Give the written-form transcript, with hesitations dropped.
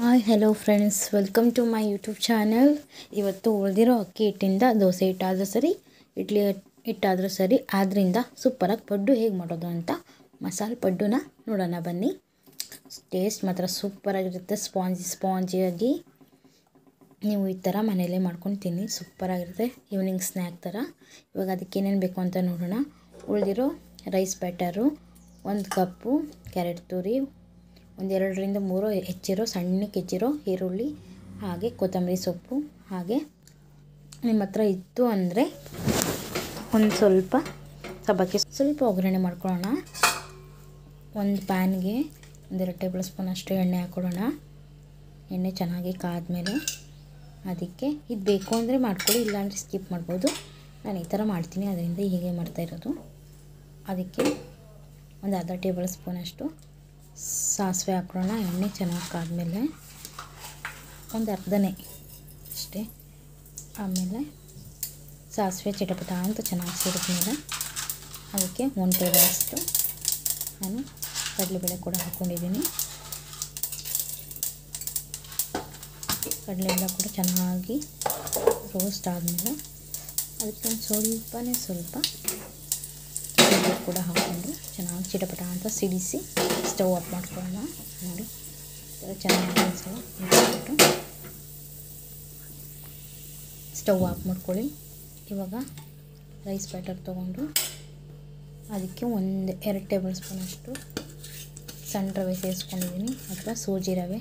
Hi hello friends, welcome to my YouTube channel. ಇವತ್ತು ಉಳಿದಿರೋ ಅಕ್ಕಿ ಹಿಟ್ಟಿಂದ ದೋಸೆ ಹಿಟ್ಟಾದರೂ ಸರಿ, ಇಡ್ಲಿ ಹಿಟ್ಟಾದರೂ ಸರಿ, ಆದ್ದರಿಂದ ಸೂಪರಾಗಿ ಪಡ್ಡು ಹೇಗೆ ಮಾಡೋದು ಅಂತ ಮಸಾಲೆ ಪಡ್ಡುನ ನೋಡೋಣ ಬನ್ನಿ. ಟೇಸ್ಟ್ ಮಾತ್ರ ಸೂಪರಾಗಿರುತ್ತೆ, ಸ್ಪಾಂಜಿಯಾಗಿ. ನೀವು ಈ ಥರ ಮನೆಯಲ್ಲೇ ಮಾಡ್ಕೊಂಡು ತಿನ್ನಿ, ಸೂಪರಾಗಿರುತ್ತೆ. ಈವ್ನಿಂಗ್ ಸ್ನ್ಯಾಕ್ ಥರ. ಇವಾಗ ಅದಕ್ಕೆ ಏನೇನು ಬೇಕು ಅಂತ ನೋಡೋಣ. ಉಳಿದಿರೋ ರೈಸ್ ಬ್ಯಾಟರು, 1 ಕಪ್ಪು ಕ್ಯಾರೆಟ್ ತುರಿ, 2-3 ಸಣ್ಣಕ್ಕೆ ಹೆಚ್ಚಿರೋ ಈರುಳ್ಳಿ, ಹಾಗೆ ಕೊತ್ತಂಬರಿ ಸೊಪ್ಪು, ಹಾಗೆ ನಿಮ್ಮ ಹತ್ರ ಇತ್ತು ಅಂದರೆ ಒಂದು ಸ್ವಲ್ಪ ಸಬ್ಬಕ್ಕಿ ಸ್ವಲ್ಪ ಒಗ್ಗರಣೆ ಮಾಡ್ಕೊಳ್ಳೋಣ. ಒಂದು ಪ್ಯಾನ್ಗೆ 2 ಟೇಬಲ್ ಸ್ಪೂನ್ ಅಷ್ಟು ಎಣ್ಣೆ ಹಾಕ್ಕೊಳ್ಳೋಣ. ಎಣ್ಣೆ ಚೆನ್ನಾಗಿ ಕಾದ್ಮೇಲೆ ಅದಕ್ಕೆ ಇದು ಬೇಕು ಅಂದರೆ ಮಾಡ್ಕೊಳ್ಳಿ, ಇಲ್ಲಾಂದರೆ ಸ್ಕಿಪ್ ಮಾಡ್ಬೋದು. ನಾನು ಈ ಥರ ಮಾಡ್ತೀನಿ, ಅದರಿಂದ ಹೀಗೆ ಮಾಡ್ತಾಯಿರೋದು. ಅದಕ್ಕೆ ಒಂದು ಅರ್ಧ ಟೇಬಲ್ ಸ್ಪೂನಷ್ಟು ಸಾಸಿವೆ ಹಾಕ್ಕೊಳ್ಳೋಣ. ಎಣ್ಣೆ ಚೆನ್ನಾಗಿ ಕಾದ್ಮೇಲೆ ಒಂದು ಅರ್ಧನೇ ಅಷ್ಟೇ. ಆಮೇಲೆ ಸಾಸಿವೆ ಚಿಟಪಟ ಅಂತ ಚೆನ್ನಾಗಿ ಸಿಡಿದ್ಮೇಲೆ ಅದಕ್ಕೆ 1 ಟೇಬಲ್ ಅಷ್ಟು ನಾನು ಕಡಲೆಬೇಳೆ ಕೂಡ ಹಾಕ್ಕೊಂಡಿದ್ದೀನಿ. ಕಡಲೆಬೇಳೆ ಕೂಡ ಚೆನ್ನಾಗಿ ರೋಸ್ಟ್ ಆದಮೇಲೆ ಅದಕ್ಕೆ ಒಂದು ಸ್ವಲ್ಪ ಕೂಡ ಹಾಕ್ಕೊಂಡು ಚೆನ್ನಾಗಿ ಚಿಟಪಟ ಅಂತ ಸಿಡಿಸಿ ಸ್ಟವ್ ಆಫ್ ಮಾಡ್ಕೊಳ್ಳೋಣ. ನೋಡಿ, ಚೆನ್ನಾಗಿ ಇಟ್ಬಿಟ್ಟು ಸ್ಟವ್ ಆಫ್ ಮಾಡ್ಕೊಳ್ಳಿ. ಇವಾಗ ರೈಸ್ ಬ್ಯಾಟರ್ ತೊಗೊಂಡು ಅದಕ್ಕೆ 2 ಟೇಬಲ್ ಸ್ಪೂನಷ್ಟು ಸಣ್ಣ ರವೆ ಸೇರಿಸ್ಕೊಂಡಿದ್ದೀನಿ, ಅಥವಾ ಸೂಜಿ ರವೆ